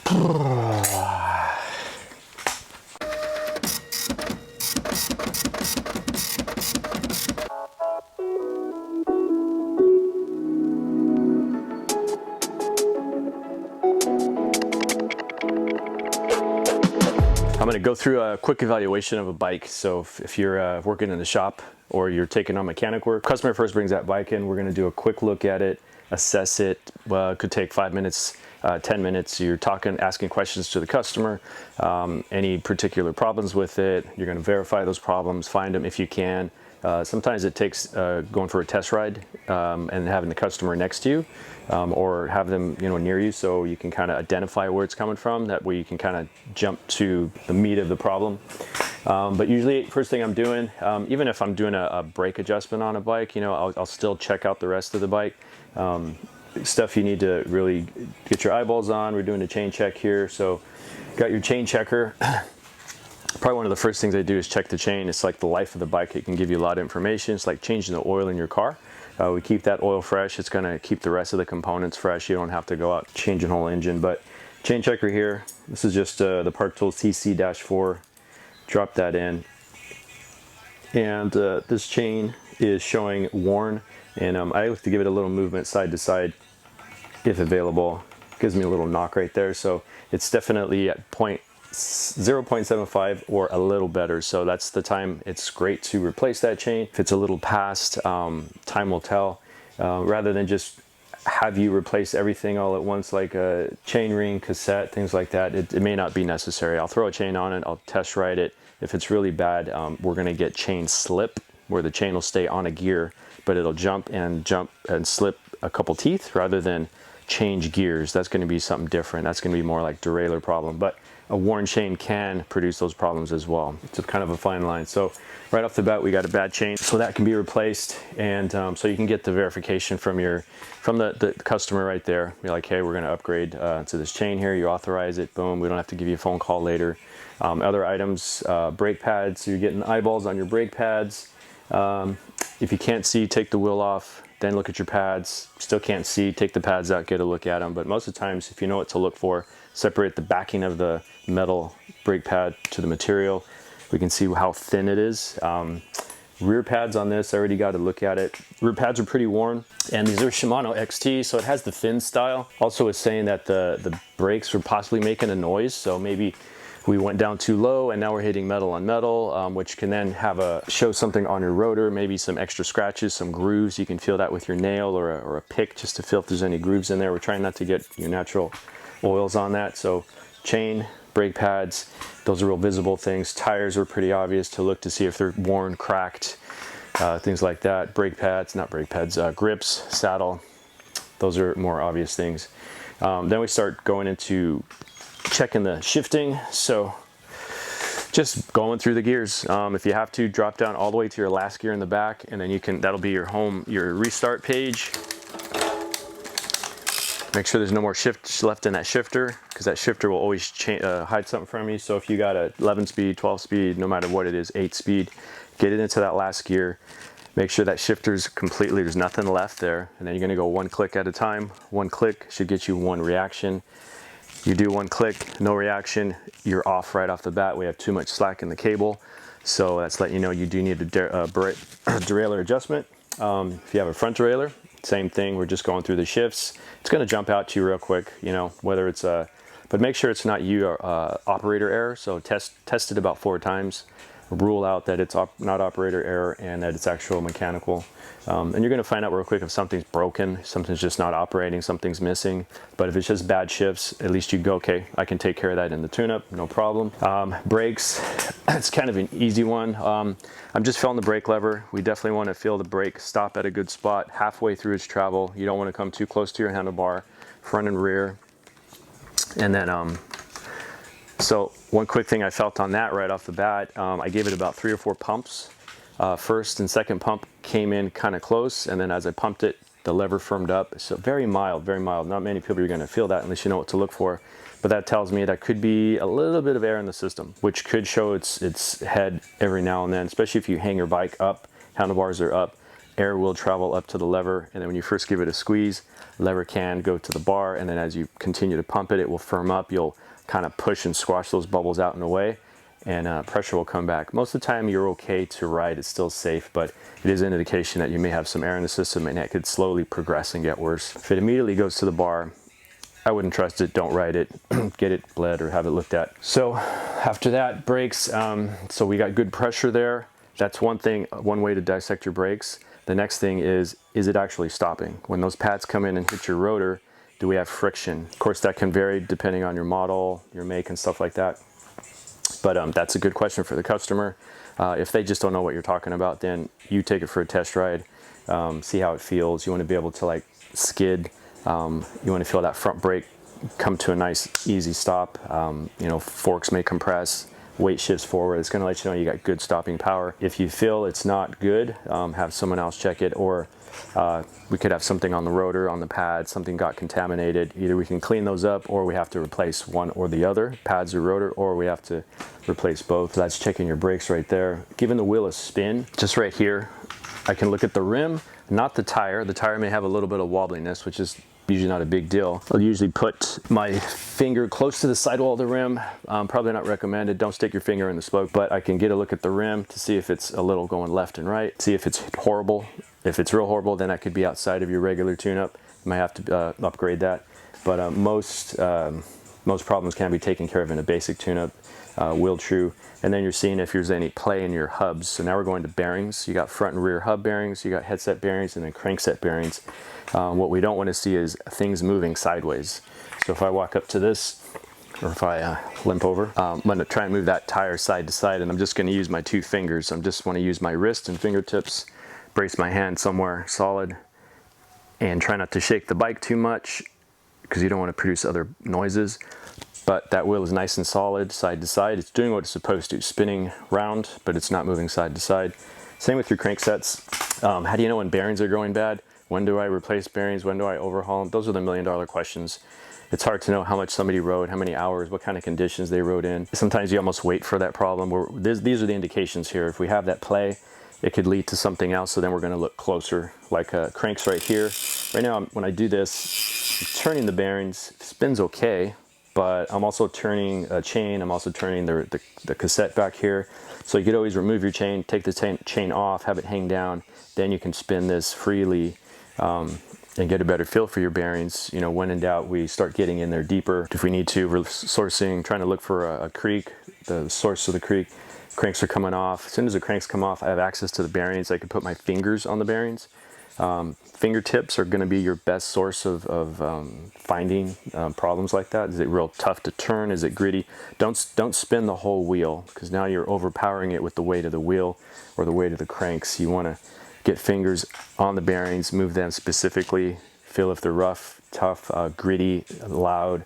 I'm going to go through a quick evaluation of a bike. So if you're working in the shop or you're taking on mechanic work, customer first brings that bike in, we're going to do a quick look at it, assess it. Well, it could take 5 minutes, 10 minutes. You're talking, asking questions to the customer, any particular problems with it. You're going to verify those problems, find them if you can. Sometimes it takes going for a test ride and having the customer next to you, or have them near you, so you can kind of identify where it's coming from. That way you can kind of jump to the meat of the problem. But usually first thing I'm doing, even if I'm doing a brake adjustment on a bike, I'll still check out the rest of the bike. Stuff you need to really get your eyeballs on. We're doing a chain check here, so got your chain checker. Probably one of the first things I do is check the chain. It's like the life of the bike. It can give you a lot of information. It's like changing the oil in your car. We keep that oil fresh. It's going to keep the rest of the components fresh. You don't have to go out changing whole engine. But chain checker here. This is just the Park Tools TC-4. Drop that in. And this chain is showing worn. And I like to give it a little movement side to side if available. Gives me a little knock right there. So it's definitely at 0.75 or a little better, so that's the time it's great to replace that chain. If it's a little past, time will tell. Rather than just have you replace everything all at once, like a chain ring, cassette, things like that, it may not be necessary. I'll throw a chain on it, I'll test ride it. If it's really bad, we're going to get chain slip, where the chain will stay on a gear, but it'll jump and slip a couple teeth rather than change gears. That's going to be something different. That's going to be more like derailleur problem. But a worn chain can produce those problems as well. It's kind of a fine line. So right off the bat, we got a bad chain, so that can be replaced. And so you can get the verification from the customer right there. You're like, hey, we're going to upgrade to this chain here. You authorize it. Boom. We don't have to give you a phone call later. Other items, brake pads. So you're getting eyeballs on your brake pads. If you can't see, take the wheel off. Then look at your pads. Still can't see, take the pads out, get a look at them. But most of the times, if you know what to look for, separate the backing of the metal brake pad to the material. We can see how thin it is. Rear pads on this, I already got to look at it. Rear pads are pretty worn, and these are Shimano XT, so it has the thin style. Also, it's saying that the brakes were possibly making a noise, so maybe we went down too low and now we're hitting metal on metal, which can then show something on your rotor, maybe some extra scratches, some grooves. You can feel that with your nail or a pick just to feel if there's any grooves in there. We're trying not to get your natural oils on that. So chain, brake pads, those are real visible things. Tires are pretty obvious to look to see if they're worn, cracked, things like that. Brake pads, not brake pads, grips, saddle, those are more obvious things. Then we start going into checking the shifting. So just going through the gears. If you have to, drop down all the way to your last gear in the back, and then that'll be your restart page. Make sure there's no more shift left in that shifter, because that shifter will always hide something from you. So if you got a 11 speed, 12 speed, no matter what it is, 8 speed, get it into that last gear. Make sure that shifter's completely, there's nothing left there. And then you're gonna go one click at a time. One click should get you one reaction. You do one click, no reaction, you're off right off the bat. We have too much slack in the cable. So that's letting you know you do need a derailleur adjustment. If you have a front derailleur, same thing, we're just going through the shifts. It's gonna jump out to you real quick, whether it's but make sure it's not you operator error. So test it about 4 times. Rule out that it's not operator error and that it's actual mechanical. And you're going to find out real quick if something's broken, something's just not operating, something's missing. But if it's just bad shifts, at least you go, okay, I can take care of that in the tune-up, no problem. Brakes, it's kind of an easy one. I'm just feeling the brake lever. We definitely want to feel the brake stop at a good spot halfway through its travel. You don't want to come too close to your handlebar, front and rear. And then so one quick thing I felt on that right off the bat, I gave it about 3 or 4 pumps. First and second pump came in kind of close, and then as I pumped it, the lever firmed up. So very mild, very mild. Not many people are going to feel that unless you know what to look for. But that tells me that could be a little bit of air in the system, which could show its head every now and then, especially if you hang your bike up, handlebars are up, air will travel up to the lever, and then when you first give it a squeeze, lever can go to the bar, and then as you continue to pump it, it will firm up. You'll kind of push and squash those bubbles out and away, and pressure will come back. Most of the time you're okay to ride, it's still safe, but it is an indication that you may have some air in the system and it could slowly progress and get worse. If it immediately goes to the bar, I wouldn't trust it, don't ride it, get it bled or have it looked at. So after that, brakes, so we got good pressure there. That's one thing, one way to dissect your brakes. The next thing is it actually stopping? When those pads come in and hit your rotor, do we have friction? Of course, that can vary depending on your model, your make and stuff like that. But that's a good question for the customer. If they just don't know what you're talking about, then you take it for a test ride, see how it feels. You want to be able to like skid. You want to feel that front brake come to a nice easy stop. You know, forks may compress, weight shifts forward. It's going to let you know you got good stopping power. If you feel it's not good, have someone else check it, or we could have something on the rotor, on the pad, something got contaminated. Either we can clean those up, or we have to replace one or the other, pads or rotor, or we have to replace both. So that's checking your brakes right there. Giving the wheel a spin, just right here, I can look at the rim, not the tire. The tire may have a little bit of wobbliness, which is usually not a big deal. I'll usually put my finger close to the sidewall of the rim. Probably not recommended. Don't stick your finger in the spoke, but I can get a look at the rim to see if it's a little going left and right, see if it's horrible. If it's real horrible, then that could be outside of your regular tune-up. You might have to upgrade that. But most problems can be taken care of in a basic tune-up, wheel true. And then you're seeing if there's any play in your hubs. So now we're going to bearings. You got front and rear hub bearings, you got headset bearings, and then crankset bearings. What we don't want to see is things moving sideways. So if I walk up to this, or if I limp over, I'm going to try and move that tire side to side, and I'm just going to use my two fingers. I just want to use my wrist and fingertips, brace my hand somewhere solid, and try not to shake the bike too much because you don't want to produce other noises. But that wheel is nice and solid side to side. It's doing what it's supposed to, spinning round, but it's not moving side to side. Same with your cranksets. How do you know when bearings are going bad? When do I replace bearings? When do I overhaul them? Those are the million-dollar questions. It's hard to know how much somebody rode, how many hours, what kind of conditions they rode in. Sometimes you almost wait for that problem. These are the indications here. If we have that play, it could lead to something else, so then we're going to look closer. Like cranks right here. Right now, when I do this, I'm turning the bearings. Spins okay, but I'm also turning a chain. I'm also turning the cassette back here. So you could always remove your chain, take the chain off, have it hang down. Then you can spin this freely and get a better feel for your bearings. You know, when in doubt, we start getting in there deeper. If we need to, we're sourcing, trying to look for a creak, the source of the creak. Cranks are coming off. As soon as the cranks come off, I have access to the bearings. I can put my fingers on the bearings. Fingertips are going to be your best source of finding problems like that. Is it real tough to turn? Is it gritty? Don't spin the whole wheel, because now you're overpowering it with the weight of the wheel or the weight of the cranks. You want to get fingers on the bearings, move them specifically, feel if they're rough, tough, gritty, loud,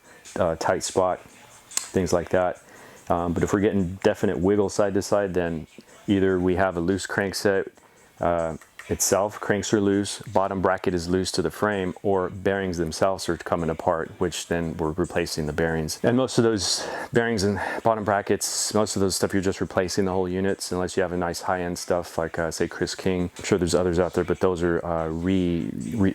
tight spot, things like that. But if we're getting definite wiggle side to side, then either we have a loose crankset itself, cranks are loose, bottom bracket is loose to the frame, or bearings themselves are coming apart, which then we're replacing the bearings. And most of those bearings and bottom brackets, most of those stuff, you're just replacing the whole units, unless you have a nice high-end stuff like say Chris King. I'm sure there's others out there, but those are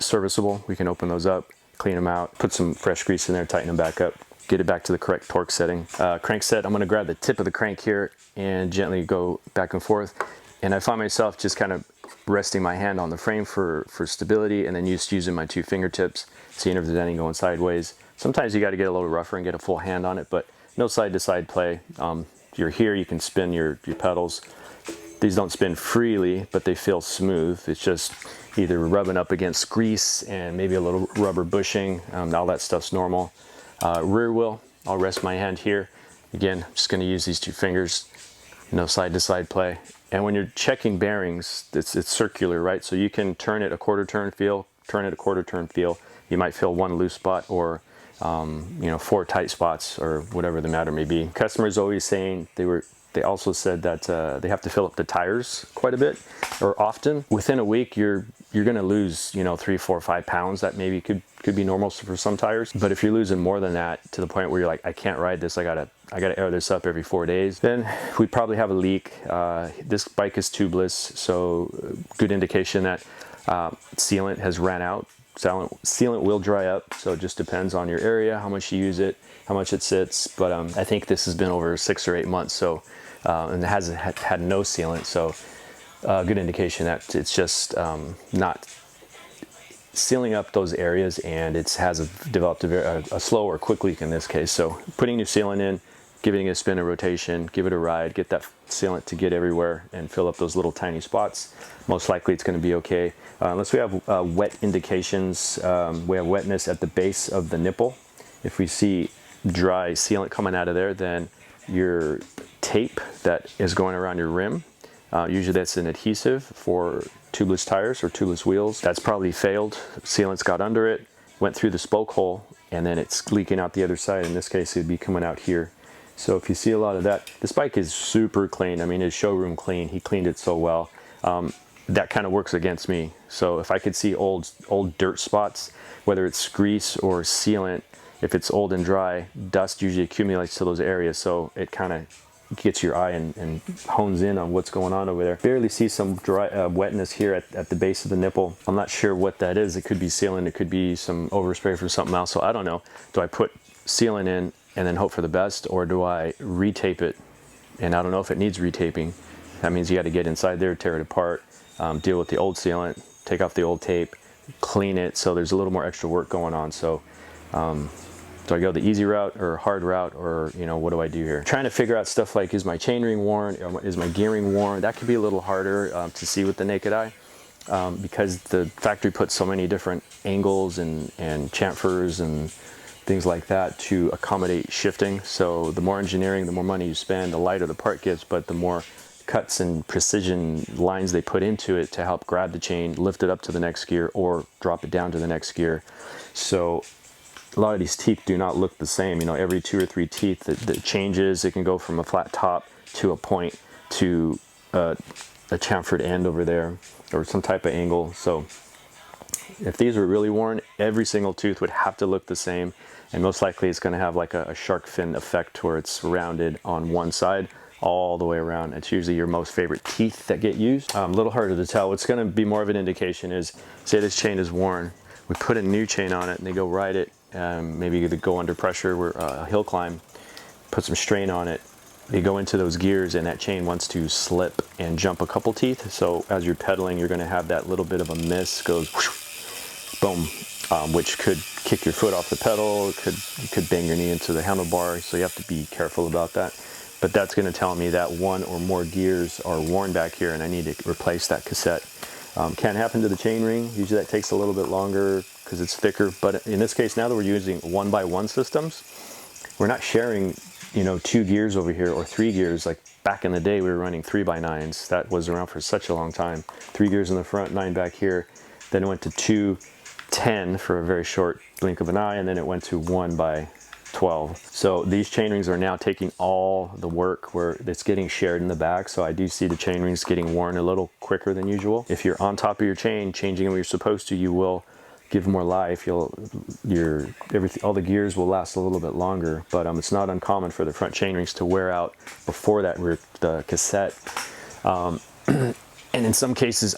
serviceable. We can open those up, clean them out, put some fresh grease in there, tighten them back up, get it back to the correct torque setting. Crank set, I'm going to grab the tip of the crank here and gently go back and forth. And I find myself just kind of resting my hand on the frame for stability, and then just using my two fingertips, seeing if there's any going sideways. Sometimes you got to get a little rougher and get a full hand on it, but no side-to-side play. You're here, you can spin your pedals. These don't spin freely, but they feel smooth. It's just either rubbing up against grease and maybe a little rubber bushing. All that stuff's normal. Rear wheel, I'll rest my hand here. Again, I'm just going to use these two fingers. No side-to-side play. And when you're checking bearings, it's circular, right? So you can turn it a quarter turn feel, turn it a quarter turn feel. You might feel one loose spot, or you know, 4 tight spots, or whatever the matter may be. Customers always saying they also said that they have to fill up the tires quite a bit, or often. Within a week, you're going to lose, you know, 3, 4, 5 pounds. That maybe could be normal for some tires. But if you're losing more than that, to the point where you're like, I can't ride this, I gotta air this up every 4 days, then we probably have a leak. This bike is tubeless, so good indication that sealant has ran out. sealant will dry up, so it just depends on your area, how much you use it, how much it sits. But I think this has been over 6 or 8 months, so and it hasn't had no sealant, so good indication that it's just not sealing up those areas, and it has developed a slow or quick leak in this case. So putting new sealant in, giving it a spin, a rotation, give it a ride, get that sealant to get everywhere and fill up those little tiny spots. Most likely it's going to be okay. Unless we have wet indications, we have wetness at the base of the nipple. If we see dry sealant coming out of there, then your tape that is going around your rim, usually that's an adhesive for tubeless tires or tubeless wheels, that's probably failed. Sealant's got under it, went through the spoke hole, and then it's leaking out the other side. In this case, it'd be coming out here. So if you see a lot of that, this bike is super clean. I mean, it's showroom clean. He cleaned it so well. That kind of works against me. So if I could see old dirt spots, whether it's grease or sealant, if it's old and dry, dust usually accumulates to those areas. So it kind of gets your eye and hones in on what's going on over there. Barely see some dry wetness here at the base of the nipple. I'm not sure what that is. It could be sealant. It could be some overspray from something else. So I don't know. Do I put sealant in and then hope for the best, or do I retape it? And I don't know if it needs retaping. That means you got to get inside there, tear it apart, deal with the old sealant, take off the old tape, clean it. So there's a little more extra work going on. So do I go the easy route or hard route, or what do I do here? Trying to figure out stuff like, is my chainring worn? Is my gearing worn? That could be a little harder to see with the naked eye because the factory puts so many different angles and chamfers and things like that to accommodate shifting. So the more engineering, the more money you spend, the lighter the part gets, but the more cuts and precision lines they put into it to help grab the chain, lift it up to the next gear, or drop it down to the next gear. So a lot of these teeth do not look the same. Every 2 or 3 teeth that changes. It can go from a flat top to a point to a chamfered end over there, or some type of angle. So if these were really worn, every single tooth would have to look the same, and most likely it's going to have like a shark fin effect where it's rounded on one side all the way around. It's usually your most favorite teeth that get used. A little harder to tell. What's going to be more of an indication is, say this chain is worn, we put a new chain on it and they go ride it, maybe they go under pressure, we're a hill climb, put some strain on it, they go into those gears and that chain wants to slip and jump a couple teeth. So as you're pedaling, you're going to have that little bit of a miss, goes whoosh, boom, which could kick your foot off the pedal. You could bang your knee into the handlebar. So you have to be careful about that. But that's going to tell me that one or more gears are worn back here and I need to replace that cassette. Can happen to the chain ring. Usually that takes a little bit longer because it's thicker. But in this case, now that we're using 1x1 systems, we're not sharing 2 gears over here or 3 gears. Like back in the day, we were running 3x9s. That was around for such a long time. 3 gears in the front, 9 back here. Then it went to 2-10 for a very short blink of an eye, and then it went to 1x12. So these chain rings are now taking all the work where it's getting shared in the back. So I do see the chain rings getting worn a little quicker than usual. If you're on top of your chain, changing them when you're supposed to, you will give more life. All the gears will last a little bit longer, but it's not uncommon for the front chain rings to wear out before the cassette. And in some cases,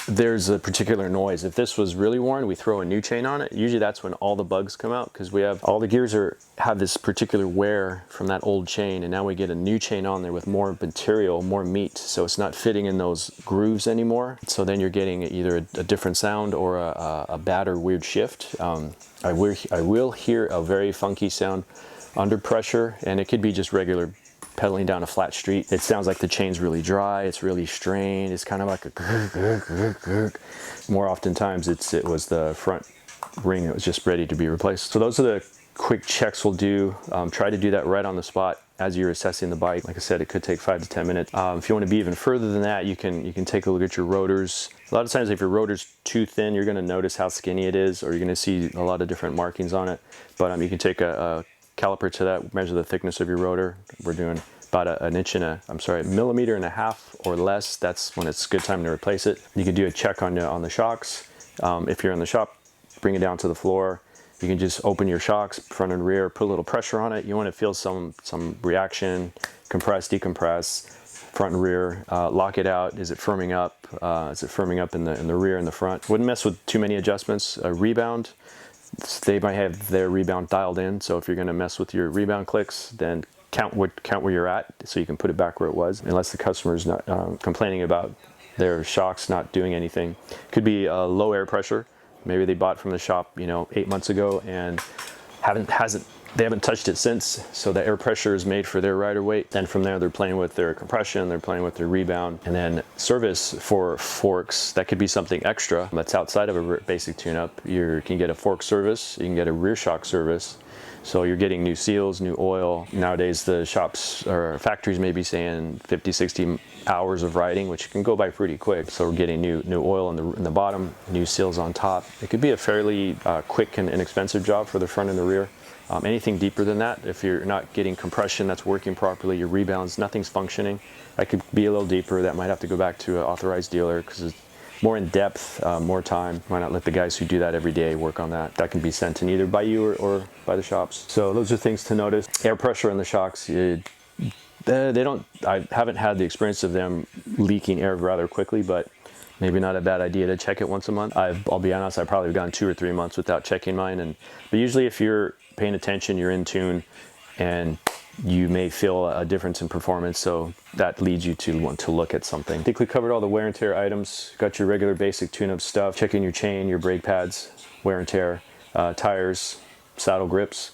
there's a particular noise. If this was really worn, we throw a new chain on it. Usually that's when all the bugs come out, because we have all the gears have this particular wear from that old chain, and now we get a new chain on there with more material, more meat, so it's not fitting in those grooves anymore. So then you're getting either a different sound or a bad or weird shift. I will hear a very funky sound under pressure, and it could be just regular pedaling down a flat street. It sounds like the chain's really dry, it's really strained, it's kind of like a grr, grr, grr, grr. More oftentimes it was the front ring that was just ready to be replaced. So those are the quick checks we'll do. Try to do that right on the spot as you're assessing the bike. Like I said, it could take 5 to 10 minutes. If you want to be even further than that, you can take a look at your rotors. A lot of times if your rotor's too thin, you're going to notice how skinny it is, or you're going to see a lot of different markings on it. But you can take a caliper to that, measure the thickness of your rotor. We're doing about a millimeter and a half or less. That's when it's a good time to replace it. You can do a check on the shocks. If you're in the shop, bring it down to the floor. You can just open your shocks, front and rear, put a little pressure on it. You want to feel some reaction, compress, decompress, front and rear, lock it out. Is it firming up? Is it firming up in the rear and the front? Wouldn't mess with too many adjustments. Rebound, they might have their rebound dialed in, so if you're going to mess with your rebound clicks, then count where you're at so you can put it back where it was, unless the customer's not complaining about their shocks not doing anything. Could be low air pressure. Maybe they bought from the shop 8 months ago and they haven't touched it since, so the air pressure is made for their rider weight. Then from there, they're playing with their compression, they're playing with their rebound. And then service for forks, that could be something extra that's outside of a basic tune-up. You can get a fork service, you can get a rear shock service. So you're getting new seals, new oil. Nowadays, the shops or factories may be saying 50, 60 hours of riding, which can go by pretty quick. So we're getting new oil in the bottom, new seals on top. It could be a fairly quick and inexpensive job for the front and the rear. Anything deeper than that, if you're not getting compression that's working properly, your rebounds, nothing's functioning, that could be a little deeper. That might have to go back to an authorized dealer because it's more in depth, more time. Why not let the guys who do that every day work on that? That can be sent in either by you or by the shops. So those are things to notice. Air pressure in the shocks, I haven't had the experience of them leaking air rather quickly, but maybe not a bad idea to check it once a month. I'll be honest, I've probably gone 2 or 3 months without checking mine. But usually if you're paying attention, you're in tune, and you may feel a difference in performance, so that leads you to want to look at something. I think we covered all the wear and tear items. Got your regular basic tune-up stuff, checking your chain, your brake pads, wear and tear, tires, saddle grips.